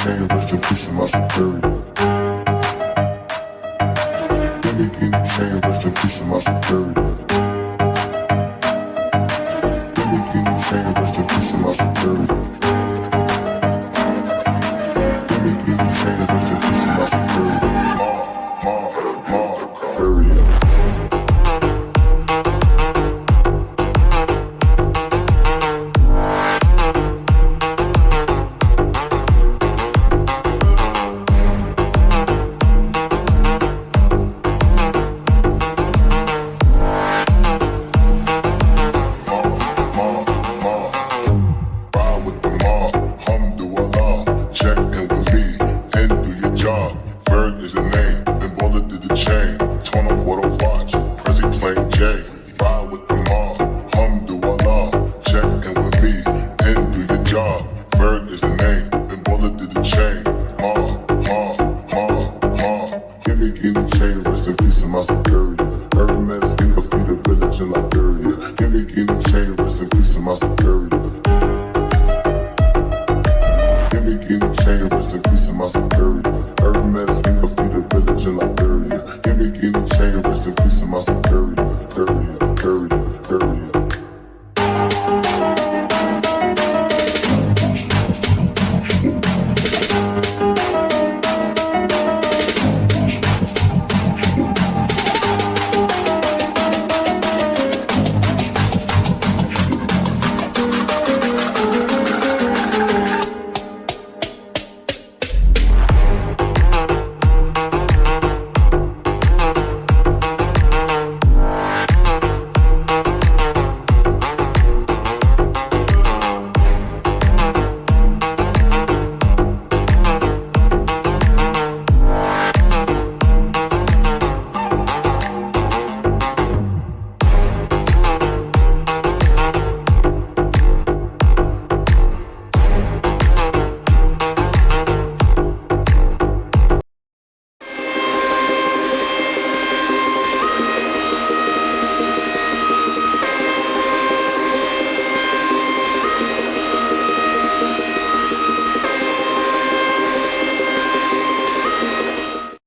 chain, rest in peace to my superior. Give me key chain, rest in peace to my superior. Give me key chain, rest in peace to my superior. Give me key chain, rest in peace to my superior. Superior. Check in with me and do your job. Ferg is the name, then bullet did the chain. Turn off what I watch, Prezi playing J. Ride with the mob, alhamdulillah. Check in with me and do your job. Ferg is the name, then bullet did the chain. Give me the chain, rest in peace to my superior. Hermes, think of the village in Liberia. Give me the chain, rest in peace to my superior.